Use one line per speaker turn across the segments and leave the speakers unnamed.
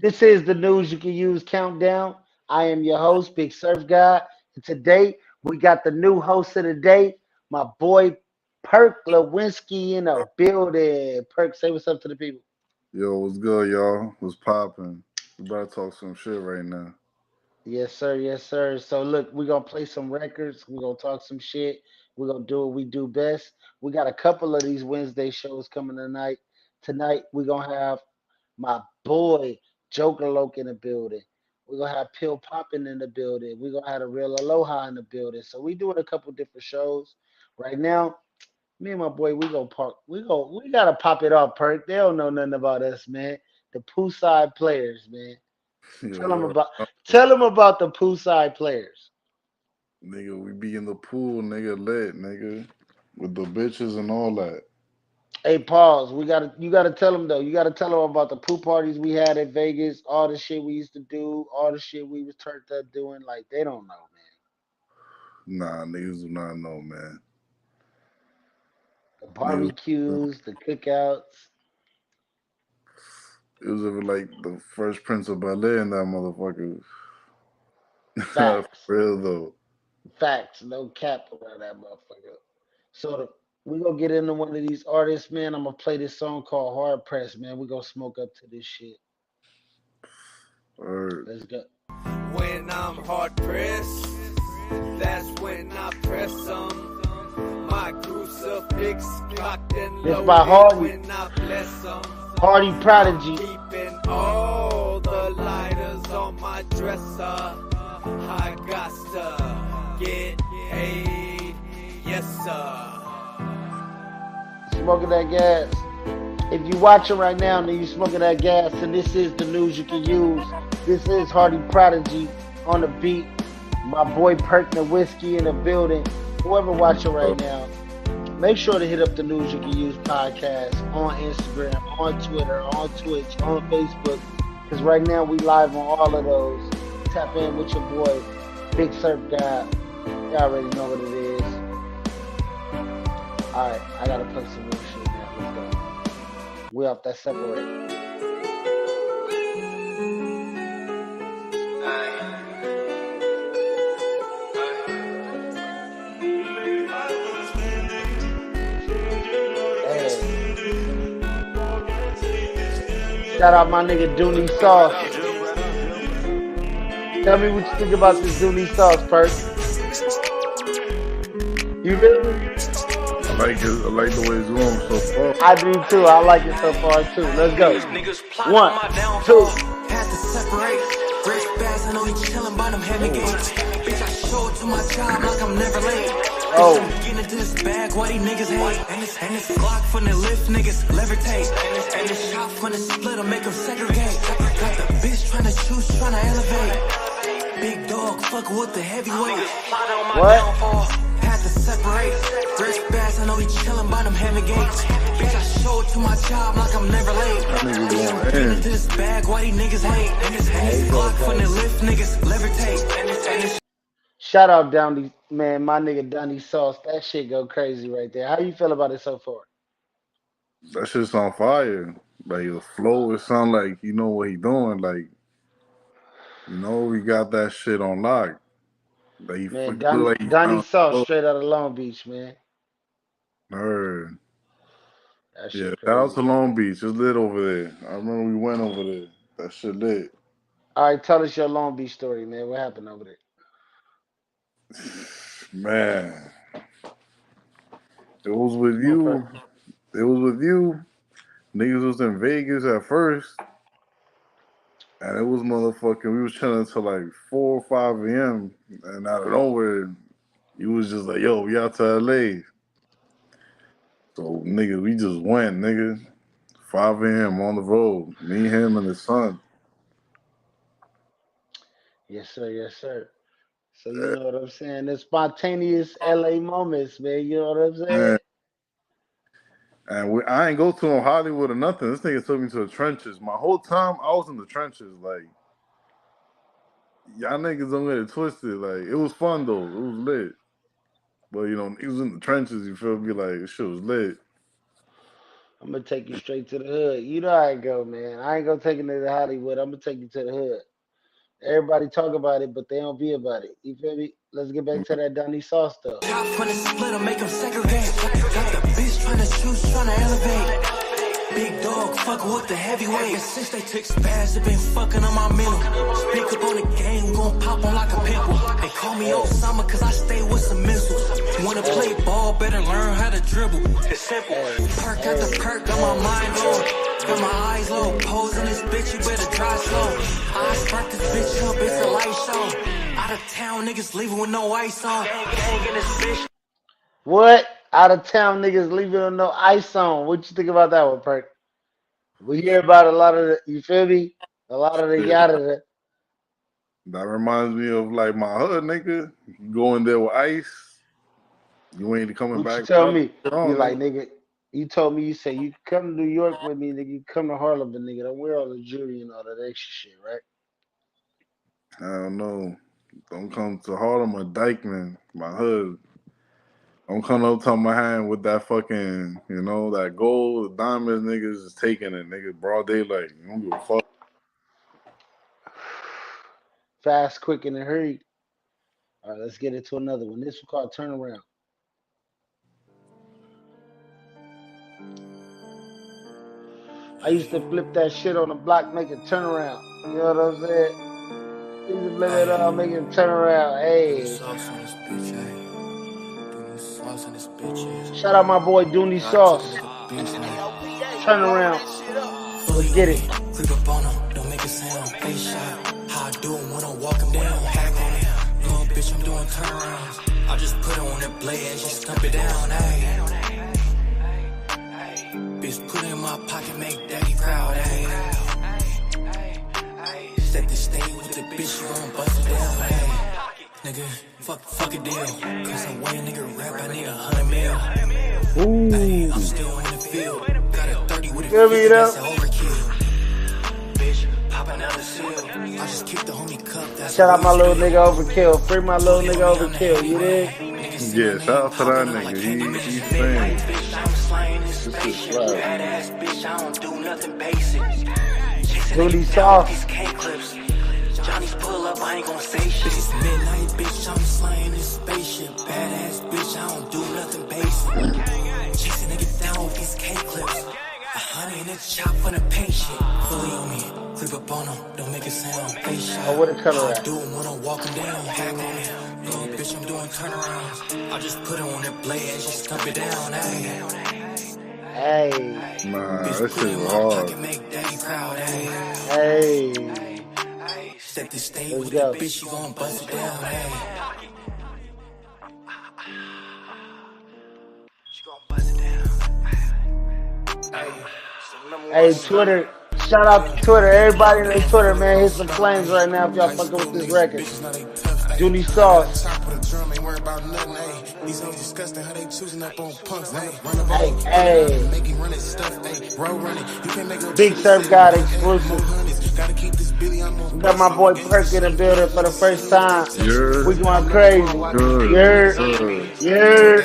This is the news you can use countdown. I am your host, Big Surf Guy. And today we got the new host of the day, my boy Perk Lewinsky in a building. Perk, say what's up to the people.
Yo, what's good, y'all? What's poppin'? We about to talk some shit right now.
Yes, sir. Yes, sir. So look, we're gonna play some records. We're gonna talk some shit. We're gonna do what we do best. We got a couple of these Wednesday shows coming tonight. Tonight we're gonna have my boy Joker Loke in the building. We're gonna have Pill Poppin in the building. We're gonna have a real Aloha in the building. So we doing a couple different shows. Right now, me and my boy, we gonna park. We gotta pop it off, Perk. They don't know nothing about us, man. The poolside players, man.
Yo,
Tell them
yo,
about tell them about the poolside players.
nigga, we be in the pool, nigga, lit, nigga, with the bitches and all that.
Hey, pause. You gotta tell them though. You gotta tell them about the pool parties we had at Vegas, all the shit we used to do, all the shit we was turned up doing. Like they don't know, man.
Nah, niggas do not know, man.
The
Niggas,
barbecues, the cookouts.
it was ever like the first Prince of Bel Air and that motherfucker. For
Facts,
real though.
facts. No cap around that motherfucker. So we gonna get into one of these artists, man. I'm gonna play this song called Hard Press, man. We gonna smoke up to this shit.
Or
Let's go.
When I'm hard pressed, that's when I press them. My crucifix cocked and
This by
loaded
Hardy,
when I bless them.
Hardy Prodigy.
Keeping all the lighters on my dresser. I got to get paid, yes sir.
Smoking that gas. If you watching right now and you smoking that gas, and this is the news you can use. This is Hardy Prodigy on the beat. My boy Perk the Whiskey in the building. Whoever watching right now, make sure to hit up the news you can use podcast on Instagram, on Twitter, on Twitch, on Facebook. Because right now we live on all of those. Tap in with your boy, Big Surf Guy. Y'all already know what it is. Alright, I gotta play some real shit now. Let's go. We off that separate. Hey. Shout out my nigga Dooney Sauce. Tell me what you think about this Dooney Sauce, Perk. You really?
I like it. I like the way it's going so far.
I do too. I like it so far too. Let's go. One, two.
Had to separate. Rich bass, I know he chillin' by them heavy gates. Bitch, I show it to my job like I'm never late.
Oh.
I'm getting into this bag, why these niggas hate? And this Glock from the lift, niggas levitate. And this shot from the split, make them segregate. Got the bitch tryna choose, tryna elevate. Big dog, fuck with the heavyweight.
What?
Had to separate. Rich bass, I know he chillin' by them heavy gates. Bitch, I show it to my job like I'm never late.
That nigga
Get
going
into
in.
this bag, why these niggas hate? And this Glock from the lift, niggas levitate. And this
Shout out Downey, man, my nigga Downey Sauce. That shit go crazy right there. How you feel about it so far?
That shit's on fire. Like the flow, it sound like he know what he doing. Like, we got that shit on lock. Like he
Man,
look like he
Donnie
found
Sauce
flow.
straight out of Long Beach, man.
Heard.
That
Yeah,
shit
shout out
crazy.
to Long Beach. It's lit over there. I remember we went over there. That shit lit.
All right, tell us your Long Beach story, man. What happened over there?
Man, it was with
Come on, Perk.
you. It was with you. Niggas was in Vegas at first, and it was motherfucking. We was chilling till like 4 or 5 a.m. And out of nowhere, you was just like, "Yo, we out to LA." So nigga, we just went, nigga. 5 a.m. on the road. Me, him, and his son.
Yes, sir. Yes, sir. So you know what I'm saying? The spontaneous LA moments, man. You know what I'm saying?
Man, and I ain't go to no Hollywood or nothing. This nigga took me to the trenches. My whole time I was in the trenches. Like, y'all niggas don't get it twisted. Like, it was fun though. It was lit. But he was in the trenches, you feel me? Like, this shit was lit.
I'm gonna take you straight to the hood. You know how I go, man. I ain't gonna take you to Hollywood. I'm gonna take you to the hood. Everybody talk about it, but they don't be about it. You feel me? Let's get back to that Donnie Sauce stuff.
Top from the split, make them segregate. Got the bitch tryna choose, tryna elevate. Big dog, fucking with the heavyweight. Since they took spaz, they been fucking on my mental. Speak up on the game, gon' pop on like a pimple. They call me Osama cause I stay with some missiles. Wanna play ball, better learn how to dribble. It's simple. Perk got the perk, got my mind low. Got my eyes low, pose in this bitch, you better drive slow. I spark this bitch up, it's a light show. Out of town, niggas leaving with no ice on. Gang in this bitch.
What? Out of town niggas leaving on no ice on. What you think about that one, Perk? We hear about a lot of the, you feel me? A lot of the
Yeah.
yada.
That reminds me of like my hood, nigga. You go in there with ice, you ain't coming
What you
back
tell
without
me?
it
You
on,
like,
nigga.
nigga, you told me, you say, you come to New York with me, nigga, you come to Harlem, but nigga, don't wear all the jewelry and all that extra shit, right?
I don't know. Don't come to Harlem or Dykeman, my hood. Don't come up to my hand with that fucking, that gold, diamonds, niggas is taking it, nigga. Broad daylight. You don't give a fuck.
Fast, quick, and in a hurry. All right, let's get into another one. This one called Turnaround. I used to flip that shit on the block, make it turn around. You know what I'm saying? Used to flip it on, make it turn around. Hey. Shout out my boy Dooney Sauce. Turn around. Let's get it.
Creep up on him, don't make a sound. Face shot, how I do him when I walk him down. Hack on him, little bitch, I'm doing turnarounds. I just put her on that blade and she stump it down. Ayy. Bitch, put it in my pocket, make daddy proud. Ayy. Set the stage with the bitch, you gon' bust it down. Ayy. Nigga, fuck a deal. Cause the way a nigga rap, I need 100 mil. Ay, I'm still in the field. Got a 30 with a 50, that's an overkill. Bitch, pop another seal. I just kicked the homie cup, that's
Shout out my little nigga Overkill. Free my little nigga Overkill. You dig?
Yeah, shout out to that nigga. He's saying this is right.
Badass bitch, I don't do nothing basic.
Dooney Sauce.
Johnny's pull up, I ain't gon' say shit. It's midnight, bitch, I'm flying this spaceship. Badass bitch, I don't do nothing basic. Chasing nigga down with these K-clips. 100 in the chop for the paint shit. Fully on me, creep up on him, don't make a sound. Face shot.
Oh, what a color at?
I do him when I walk him down. Hack on him, little bitch, I'm doing turnarounds. I just put her on that blade and she stump it down. Ayy.
Hey.
Nah,
Bitch,
that
put
shit
it in
was
my
hard.
pocket, make daddy proud. Ayy.
Hey.
Set the stage
Let's
with
go.
the bitch, you gon' bust it down. Ayy. She gon' bust it down.
Hey, Twitter. Shout out to Twitter. Everybody in their Twitter, man. Hit some flames right now if y'all fucking with this record. Dooney Sauce.
These hoes disgusting, how they choosing up on punks.
Hey, hey.
Make him run his stuff, road running. You can't make no
Big Surf God exclusive.
Gotta keep this Billy on
We got my boy Perk in the building for the first time.
Yeah.
We going crazy.
Good.
Yeah.
Good.
Yeah.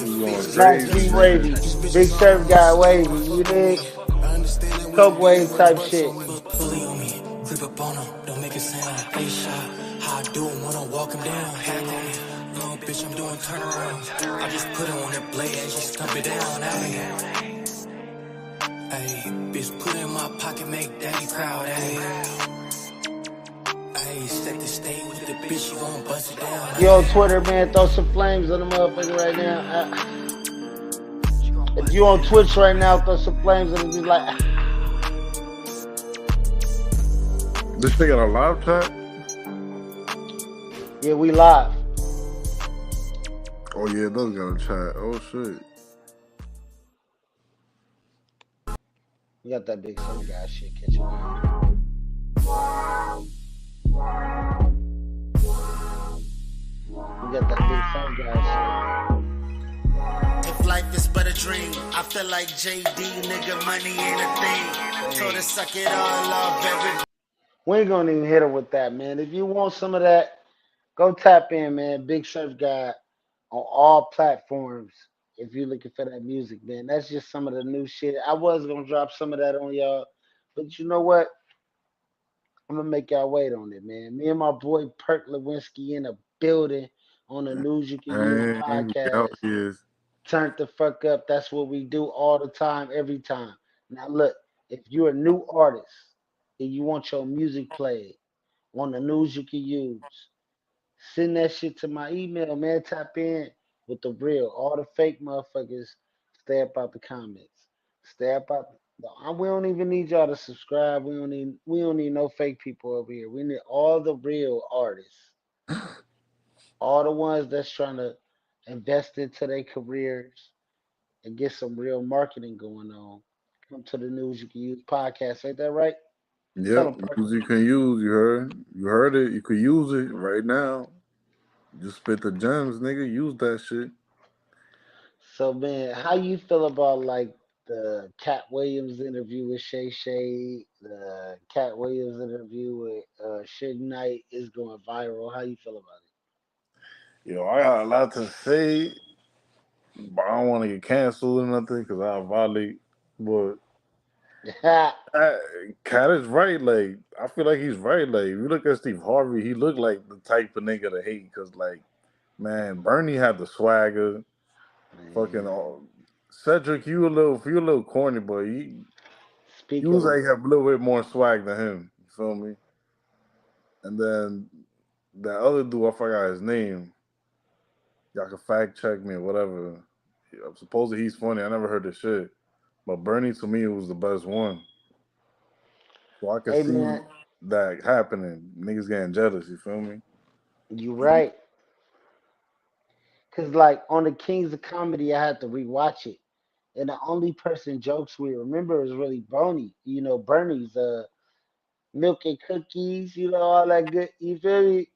We going
Max
crazy.
B Wavy. Big Surf God Wavy. You dig? Coke wave type shit.
Fully on me, creep up on him, don't make a sound. Face shot, how I do him when I walk him down. Hack on him, little bitch, I'm doing turnarounds. I just put her on that blade and she stump it down. Ayy. Ayy, bitch, put it in my pocket, make daddy proud. Ayy. Ayy, set the stage with the bitch, you gon' bust it down.
You on Twitter, man, throw some flames on the motherfucker right now. If you on Twitch right now, throw some flames on it. Just like,
This thing got a live chat?
yeah, we live.
Oh yeah, it does got a chat. Oh shit.
We got that Big Surf guy shit catching on. We got that Big Surf guy
If life is but a dream, I feel like JD, nigga, money ain't a thing. Told her suck it all off every.
shit. We ain't gonna even hit her with that, man. If you want some of that, go tap in, man. Big Surf guy on all platforms. if you're looking for that music, man. That's just some of the new shit. I was gonna drop some of that on y'all, but you know what? I'm gonna make y'all wait on it, man. Me and my boy Perk Lewinsky in a building on the News You Can Use
And yeah,
podcast.
he is.
Turn the fuck up. That's what we do all the time, every time. Now look, if you're a new artist and you want your music played on the News You Can Use, send that shit to my email, man. Tap in with the real. All the fake motherfuckers, stay up out the comments. Stay up out. We don't even need y'all to subscribe. We don't need no fake people over here. We need all the real artists, all the ones that's trying to invest into their careers and get some real marketing going on. Come to the News You Can Use podcast. Ain't that right? Tell
Yep,
them, Perk.
music you can use. You heard it. You could use it right now. Just spit the gems, nigga. Use that shit.
So man, how you feel about like the Cat Williams interview with Shay Shay, the Cat Williams interview with Suge Knight is going viral. How you feel about
Yo, I got a lot to say, but I don't want to get canceled or nothing because I violate. But
it?
uh, Cat is right. Like I feel like he's right. Like if you look at Steve Harvey, he looked like the type of nigga to hate. Cause like, man, Bernie had the swagger. Fucking
Man,
Cedric, you a little corny, but you
speaking
was
of
like have a little bit more swag than him. You feel me? And then that other dude, I forgot his name. Y'all can fact check me or whatever. Supposedly he's funny. I never heard this shit. But Bernie to me was the best one. So I could
hey
see
man,
that happening. Niggas getting jealous, you feel me?
you right. Cause like on the Kings of Comedy, I had to rewatch it. And the only person jokes we remember is really Bernie. Bernie's milk and cookies, all that good. You feel me?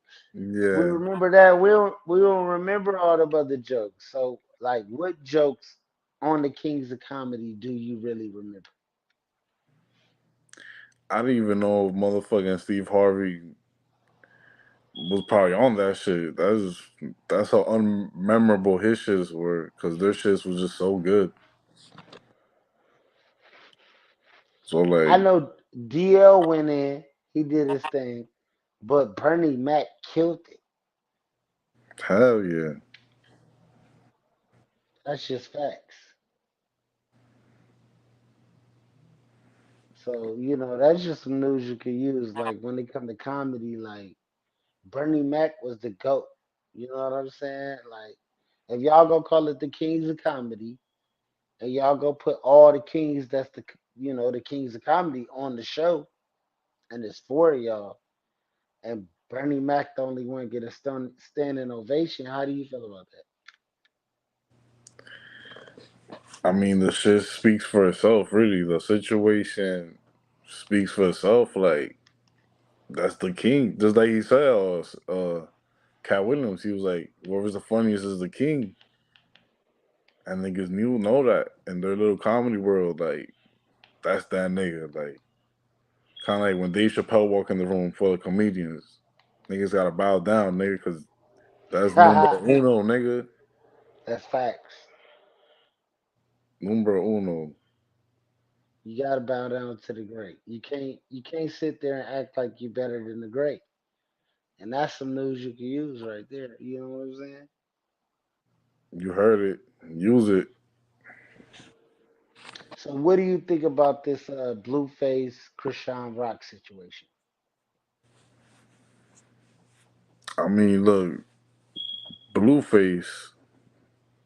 We
Yeah.
remember that. We don't remember all the other jokes. So like what jokes on the Kings of Comedy do you really remember?
I didn't even know if motherfucking Steve Harvey was probably on that shit. That's how unmemorable his shits were because their shits was just so good. So
I
like,
know DL went in, he did his thing, but Bernie Mac killed it.
hell yeah.
That's just facts. So, that's just some news you could use. Like when it come to comedy, like Bernie Mac was the GOAT. You know what I'm saying? Like if y'all gonna call it the Kings of Comedy, and y'all go put all the kings that's the kings of comedy on the show, and it's four of y'all, and Bernie Mac the only one get a standing ovation. How do you feel about that?
I mean, the shit speaks for itself, really. The situation speaks for itself. Like, that's the king. Just like he said, Cat Williams, he was like, whoever's the funniest is the king. And niggas knew know that in their little comedy world. Like, that's that nigga. Like, kind of like when Dave Chappelle walk in the room full of comedians. Niggas gotta bow down, nigga, because that's numero uno, nigga.
That's facts.
Numero uno.
You gotta bow down to the great. You can't sit there and act like you better than the great. And that's some news you can use right there. You know what I'm saying?
You heard it. Use it.
So what do you think about this Blueface Krishan Rock situation?
I mean, look, Blueface,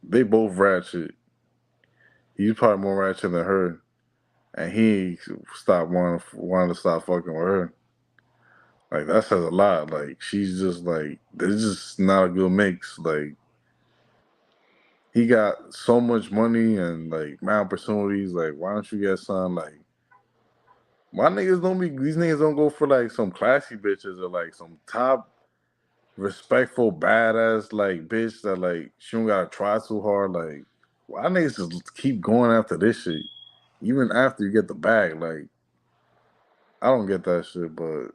they both ratchet. He's probably more ratchet than her, and he stopped wanting to stop fucking with her. Like that says a lot. Like she's just like it's just not a good mix. Like he got so much money and like my opportunities. Like why don't you get some like why niggas don't be these niggas don't go for like some classy bitches or like some top respectful badass like bitch that like she don't gotta try too hard. Like why niggas just keep going after this shit even after you get the bag. Like I don't get that shit, but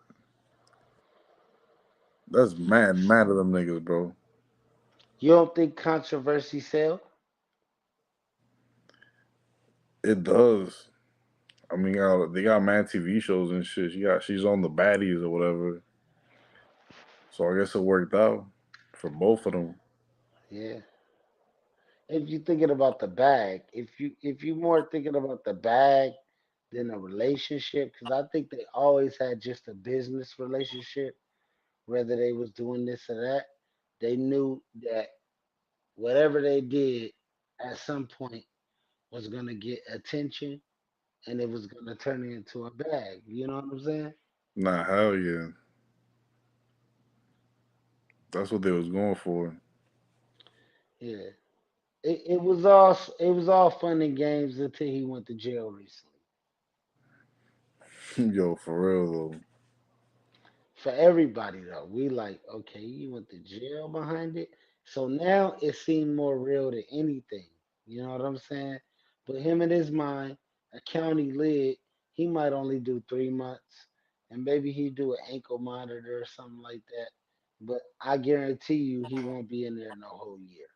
that's mad of them niggas, bro.
You don't think controversy sell?
It does. I mean, they got mad TV shows and shit. She's on the baddies or whatever. So I guess it worked out for both of them.
Yeah. If you're thinking about the bag, if you more thinking about the bag than a relationship, because I think they always had just a business relationship, whether they was doing this or that, they knew that whatever they did at some point was gonna get attention and it was gonna turn into a bag. You know what I'm saying?
Nah, hell yeah. That's what they was going for.
Yeah. It was all fun and games until he went to jail recently.
Yo, for real though.
For everybody though, we like, okay, you went to jail behind it. So now it seemed more real than anything. You know what I'm saying? But him in his mind, a county lid, he might only do 3 months. And maybe he do an ankle monitor or something like that. But I guarantee you he won't be in there no whole year.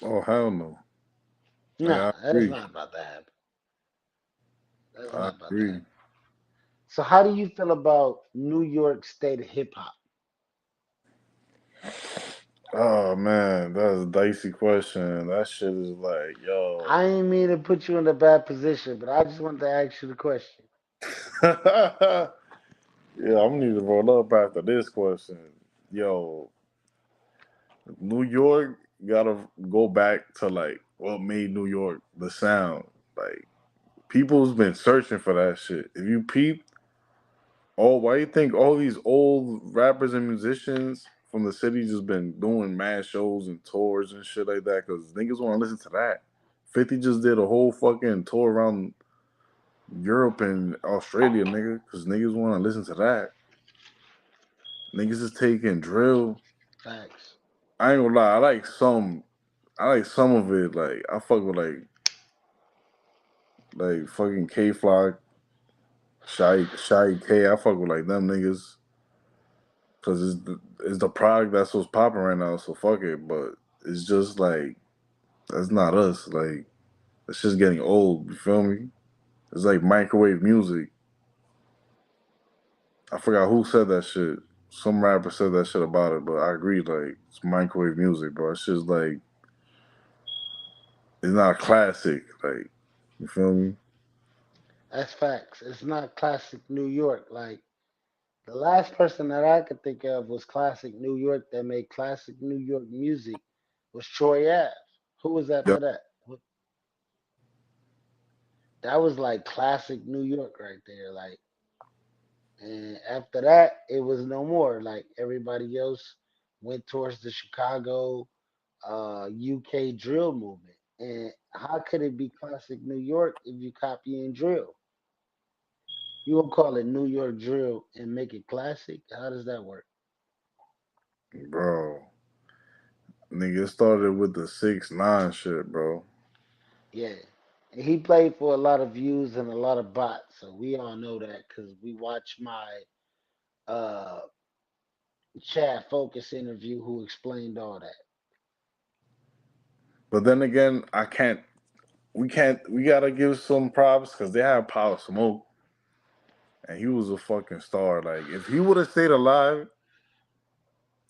Oh hell no.
Nah,
I
that's
agree.
not about to happen. That's
I
not about to
agree.
happen. So how do you feel about New York State hip hop?
Oh man, that's a dicey question. That shit is like, yo.
I ain't mean to put you in a bad position, but I just wanted to ask you the question.
Yeah, I'm gonna need to roll up after this question. Yo, New York gotta go back to like what made New York the sound. Like people's been searching for that shit. If you peep, why you think all these old rappers and musicians from the city just been doing mad shows and tours and shit like that? Because niggas want to listen to that. 50 just did a whole fucking tour around Europe and Australia, nigga, because niggas want to listen to that. Niggas is taking drill.
Facts.
I ain't gonna lie, I like some of it. Like I fuck with like fucking K Flock, Shy K. I fuck with like them niggas because it's the product that's what's popping right now. So fuck it. But it's just like that's not us. Like it's just getting old. You feel me? It's like microwave music. I forgot who said that shit. Some rapper said that shit about it, but I agree. Like it's microwave music, bro. It's just like it's not a classic. Like you feel me?
That's facts. It's not classic New York. Like the last person that I could think of was classic New York that made classic New York music was Troy Ave. Who was
Yep.
after that? That was like classic New York right there. Like, and after that, it was no more. Like everybody else went towards the Chicago, UK drill movement. And how could it be classic New York if you copying drill? You gonna call it New York drill and make it classic? How does that work?
Bro, nigga, it started with the 6ix9ine shit, bro.
Yeah. And he played for a lot of views and a lot of bots, so we all know that because we watch my uh Chad Focus interview who explained all that.
But then again, I can't. We can't. We gotta give some props because they have Power Smoke, and he was a fucking star. Like if he would have stayed alive,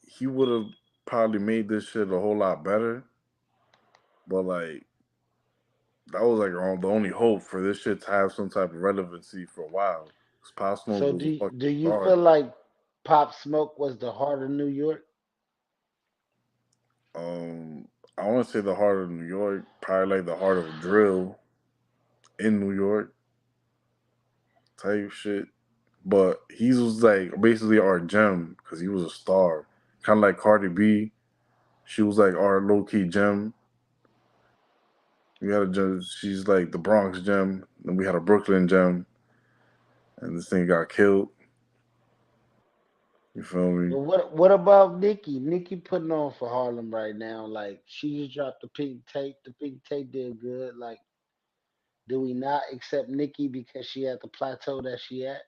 he would have probably made this shit a whole lot better. But like that was like the only hope for this shit to have some type of relevancy for a while. Cause Power Smoke
So
was a fucking
do you
star.
feel like Pop Smoke was the heart of New York?
Um, I want to say the heart of New York, probably like the heart of drill in New York type shit. But he was like basically our gem because he was a star, kind of like Cardi B. She was like our low key gem. We had a gem. She's like the Bronx gem. Then we had a Brooklyn gem, and this thing got killed. You feel me?
But what about Nicki? Nicki putting on for Harlem right now. Like she just dropped the pink tape. The pink tape did good. Like, do we not accept Nicki because she at the plateau that she at?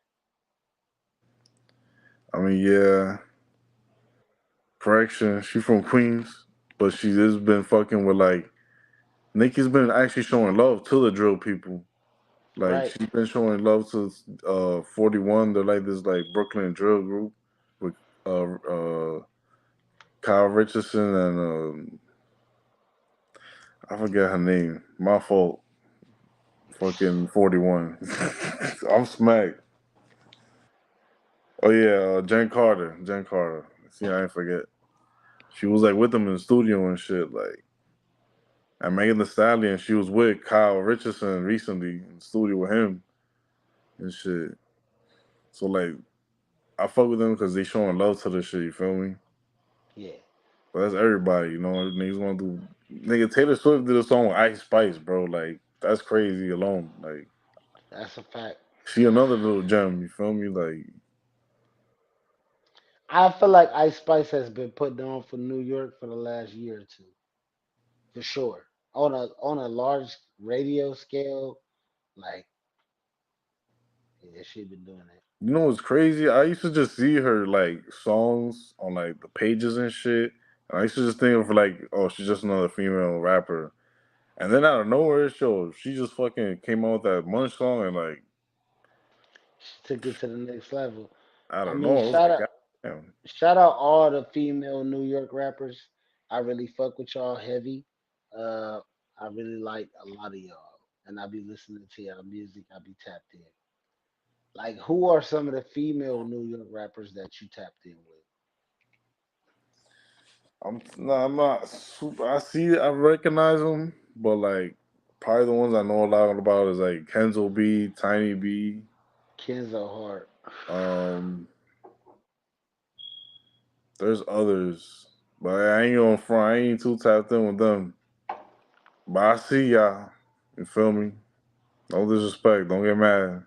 I mean, yeah. Correction. She from Queens, but she has been fucking with like Nicki's been actually showing love to the drill people. Like
Right.
she's been showing love to 41. They're like this like Brooklyn drill group with Kyle Richardson and I forget her name. My fault. Fucking 41. I'm smacked. Oh yeah, Jen Carter. Jen Carter. See, I ain't forget. She was like with them in the studio and shit. Like, and Megan Thee Stallion, she was with Kyle Richardson recently in the studio with him and shit. So like, I fuck with them because they showing love to the shit. You feel me?
Yeah.
But that's everybody, you know. Niggas want to do. Nigga, Taylor Swift did a song with Ice Spice, bro. Like, that's crazy alone. Like,
That's a fact.
she another little gem. You feel me? Like,
I feel like Ice Spice has been putting on for New York for the last year or two, for sure. On a large radio scale, like yeah, she been doing it.
you know what's crazy? I used to just see her like songs on like the pages and shit. And I used to just think of like, oh, she's just another female rapper. And then out of nowhere, she just fucking came out with that Munch song and like
She took it to the next level.
I
I
don't
mean,
know. I was like, God damn.
shout out all the female New York rappers. I really fuck with y'all heavy. Uh, I really like a lot of y'all, and I be listening to y'all music. I be tapped in. Like, who are some of the female New York rappers that you tapped in with?
I'm not super. I recognize them, but like probably the ones I know a lot about is like Kenzo B, Tiny B.
Kenzo Hart.
Um, there's others, but I ain't on front. I ain't too tapped in with them. But I see y'all. You feel me? No disrespect. Don't get mad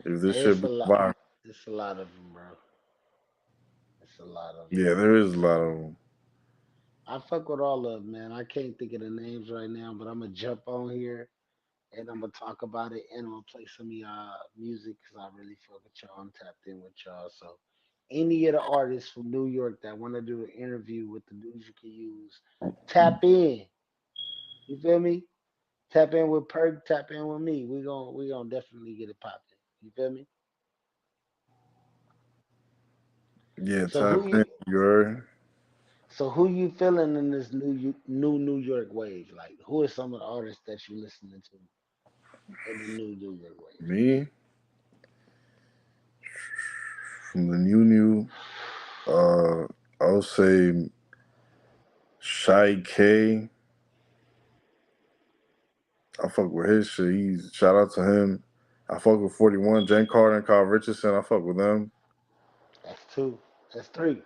if this
It's
shit
a
be
lot.
viral.
It's a lot of them, bro. It's a lot of them.
Yeah, there is a lot of them.
I fuck with all of them, man. I can't think of the names right now, but I'm gonna jump on here and I'm gonna talk about it and I'm gonna play some of y'all music because I really fuck with y'all. I'm tapped in with y'all. So, any of the artists from New York that want to do an interview with the news you can use, tap in. You feel me? Tap in with Perk, tap in with me. We gonna definitely get it popping. You feel me?
Yeah,
So
tap in. You heard?
who you feeling in this new New York wave? Like who are some of the artists that you listening to in the new New York wave?
Me from the new. Uh, I'll say Shy K. I fuck with his shit. He's shout out to him. I fuck with 41, Jen Carter and Kyle Richardson. I fuck with them.
That's two. That's three.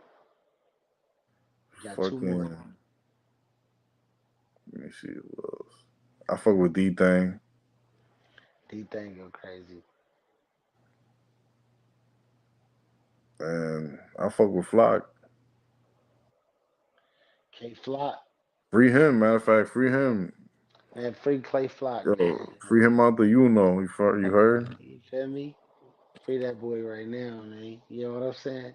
You got two
Fucking
more.
let me see who else. I fuck with D Thing
D thing go crazy.
and I fuck with Flock.
K Flock.
Free him, matter of fact, free him.
Man, free Clay Flock,
Yo,
man.
free him out the you heard?
You feel me? Free that boy right now, man. You know what I'm saying?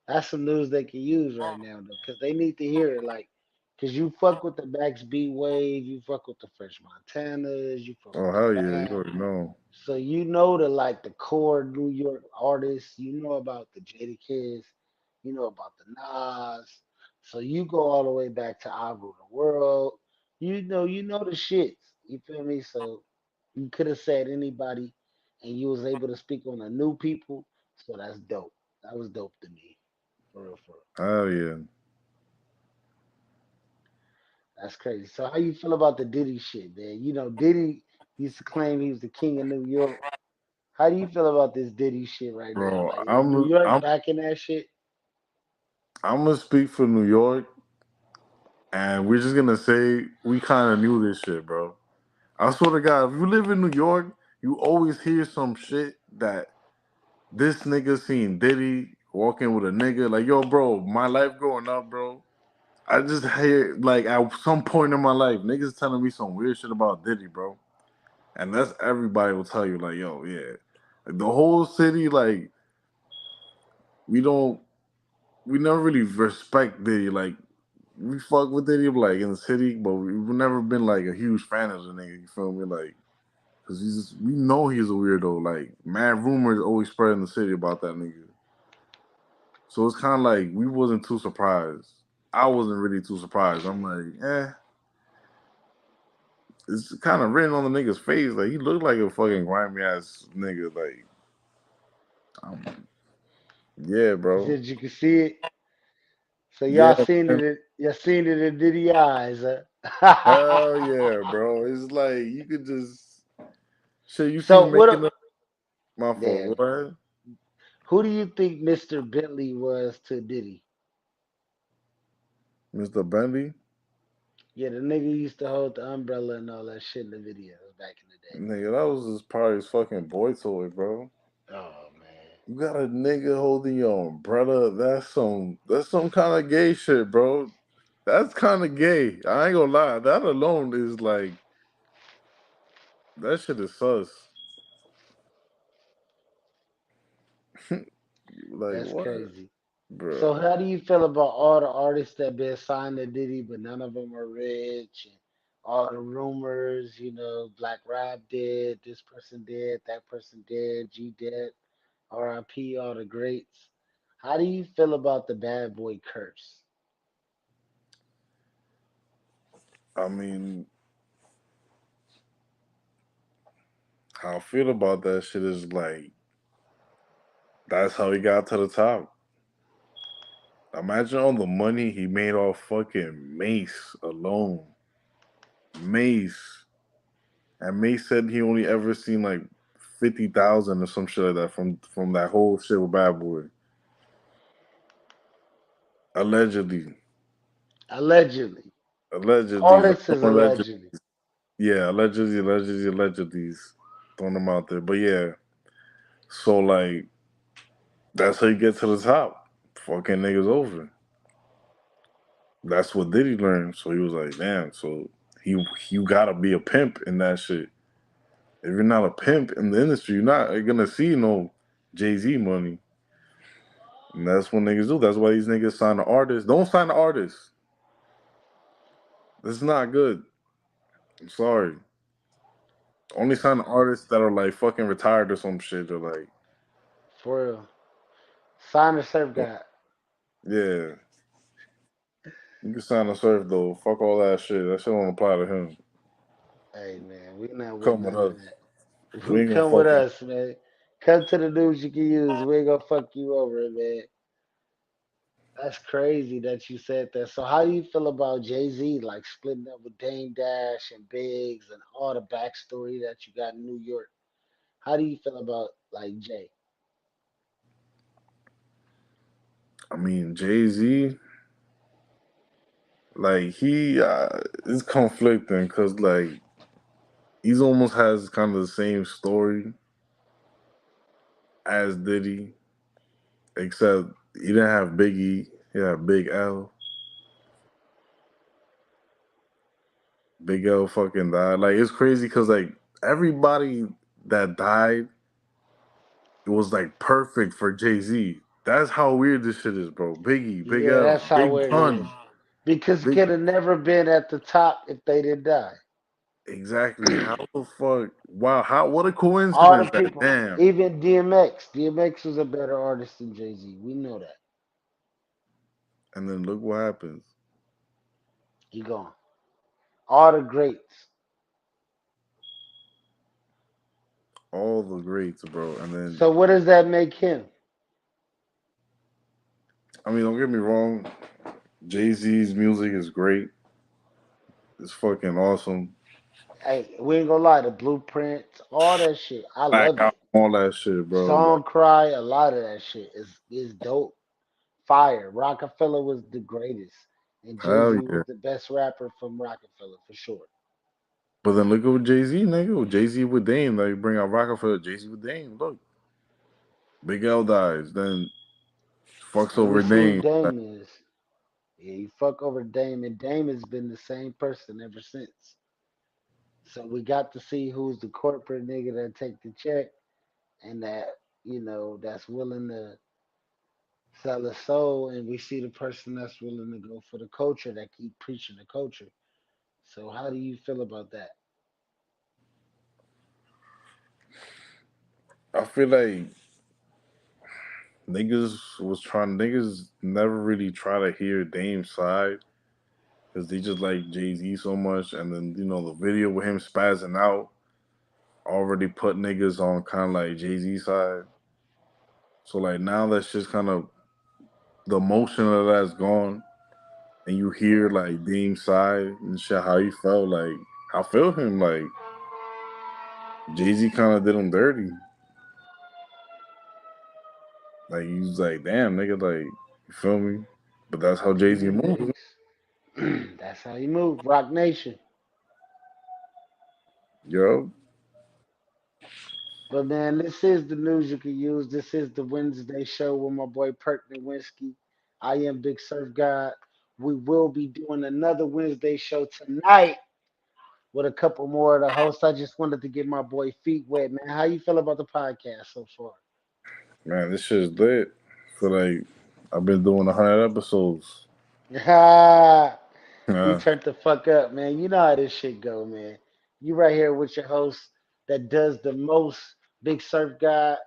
That's some news they can use right now, though, because they need to hear it. Like, because you fuck with the Max B Wave, you fuck with the Fresh Montanas, you fuck
Oh
with
hell
the
yeah, you
Bad.
already know.
So you know the like the core New York artists. You know about the Jada Kids. You know about the Nas. So you go all the way back to I Rule the World. You know the shits. You feel me? So you could have said anybody, and you was able to speak on the new people. So that's dope. That was dope to me, for real, for real.
Hell yeah,
That's crazy. So how you feel about the Diddy shit, man? You know Diddy used to claim he was the king of New York. How do you feel about this Diddy shit right now?
bro.
Like, is New York backing that shit?
I'm gonna speak for New York, and we're just gonna say we kind of knew this shit, bro. I swear to God, if you live in New York, you always hear some shit that this nigga seen Diddy walking with a nigga. Like, yo, bro, my life growing up, bro. I just hear like at some point in my life, niggas telling me some weird shit about Diddy, bro. And that's everybody will tell you, like, yo, yeah. Like the whole city, like, we don't we never really respect Diddy. Like we fuck with Diddy like in the city, but we've never been like a huge fan of the nigga. You feel me? Like, cause we know he's a weirdo. Like, mad rumors always spread in the city about that nigga. So it's kind of like we wasn't too surprised. I wasn't really too surprised. I'm like, it's kind of written on the nigga's face. Like, he looked like a fucking grimy ass nigga. Like, um, yeah,
You
bro.
said you could see it. So
Yeah, man.
y'all seen it in Diddy eyes, huh?
Hell yeah, bro. It's like you could just shit. You see
So what?
making up my
Yeah.
fault. What?
Who do you think Mr. Bentley was to Diddy?
Mr. Bendy?
Yeah, the nigga used to hold the umbrella and all that shit in the videos back in the day.
Nigga, that was just probably his fucking boy toy, bro.
Oh man,
You got a nigga holding your umbrella. That's some kind of gay shit, bro. That's kind of gay. I ain't gonna lie. That alone is like that shit is sus. Like
that's
what,
crazy. So
bro?
how do you feel about all the artists that been signed to Diddy, but none of them are rich, and all the rumors, Black Rob did, this person did, that person did, G did, R.I.P. all the greats. How do you feel about the bad boy curse?
I mean, how I feel about that shit is like that's how he got to the top. Imagine all the money he made off fucking Mace alone. Mace. And Mace said he only ever seen like 50,000 or some shit like that from that whole shit with Bad Boy. Allegedly.
Allegedly,
Allegedly.
all
I'm
this is
throwing allegedly.
allegedly.
Yeah, allegedly. Throwing them out there. But yeah. So like that's how you get to the top. Fucking niggas over. That's what Diddy learned. So he was like, damn, so he you gotta be a pimp in that shit. If you're not a pimp in the industry, you're not gonna see no Jay-Z money. And that's what niggas do. That's why these niggas sign the artists. Don't sign the artists. This is not good. I'm sorry. Only sign the artists that are like fucking retired or some shit or like,
For real. Sign the surf god.
yeah. You can sign the surf though. Fuck all that shit. That shit don't apply to him.
Hey man, we not with
Come with
none of
us.
that.
We ain't gonna
Come with
fucking.
us, man. Come to the news you can use. We ain't gonna fuck you over, man. That's crazy that you said that. So how do you feel about Jay-Z like splitting up with Dame Dash and Biggs and all the backstory that you got in New York? How do you feel about like Jay?
I mean, Jay Z, like he is conflicting because like he's almost has kind of the same story as Diddy, except he didn't have Biggie. He had Big L. Big L fucking died. Like it's crazy because like everybody that died, it was like perfect for Jay Z. That's how weird this shit is, bro. Biggie, Big
Yeah,
L,
that's how
Big
weird it is.
Pun,
Because
Big.
could have never been at the top if they didn't die.
Exactly. How the fuck? Wow. How? What a
All the
coincidence that.
people,
Damn.
even DMX. DMX was a better artist than Jay-Z. We know that.
And then look what happens.
He gone. All the greats.
All the greats, bro. And then,
So what does that make him?
I mean, don't get me wrong. Jay Z's music is great. It's fucking awesome.
Hey, we ain't gonna lie, the blueprints, all that shit. I
Black
love
out
it.
all that shit, bro. Like,
Song Cry, a lot of that shit is dope. Fire. Rockefeller was the greatest. And Jay
hell
Z
yeah.
was the best rapper from Rockefeller for sure.
But then look at Jay Z, nigga. Jay Z with Dame. Like, bring out Rockefeller. Jay Z with Dame. Look. Big L dies. Then fucks
And we
over
see who
Dame. Like,
Dame is. Yeah, you fuck over Dame, and Dame has been the same person ever since. So we got to see who's the corporate nigga that take the check and that, that's willing to sell a soul, and we see the person that's willing to go for the culture, that keep preaching the culture. So how do you feel about that?
I feel like niggas never really try to hear Dame's side because they just like Jay Z so much, and then the video with him spazzing out already put niggas on kind of like Jay Z side. So like now that's just kind of the emotion of that's gone, and you hear like Dame's side and shit how he felt. Like I feel him like Jay Z kind of did him dirty. Like he was like, damn nigga, like you feel me? But that's how Jay Z
Yeah,
moves.
that's how you move. Rock Nation.
Yo,
But man, this is the news you can use. This is the Wednesday show with my boy Perk Nowinski. I am Big Surf God. We will be doing another Wednesday show tonight with a couple more of the hosts. I just wanted to get my boy feet wet, man. How you feel about the podcast so far?
man, this shit's lit. Feel like I've been doing 100 episodes.
We
Yeah,
turned the fuck up, man. You know how this shit go, man. You right here with your host that does the most, Big Surf God.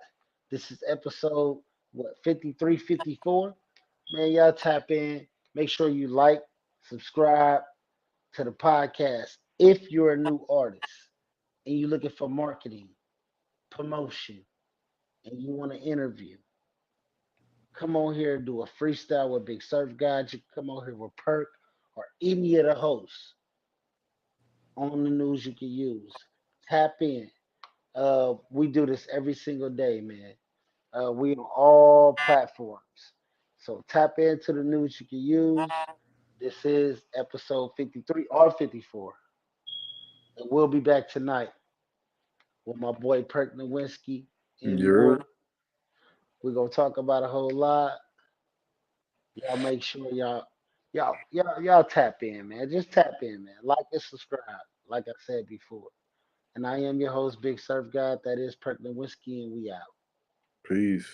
This is episode what 53, 54. Man, y'all tap in. Make sure you like, subscribe to the podcast. If you're a new artist and you're looking for marketing, promotion, and you want to interview, come on here and do a freestyle with Big Surf God. You can come on here with Perk or any of the hosts on the news you can use. Tap in. We do this every single day, man. We on all platforms. So tap into the news you can use. This is episode 53 or 54. And we'll be back tonight with my boy Perk Nowinski and
you're
more. We're gonna talk about a whole lot. Y'all make sure y'all tap in, man. Just tap in, man. Like and subscribe, like I said before. And I am your host, Big Surf God. That is Perk Nowinski, and we out.
peace.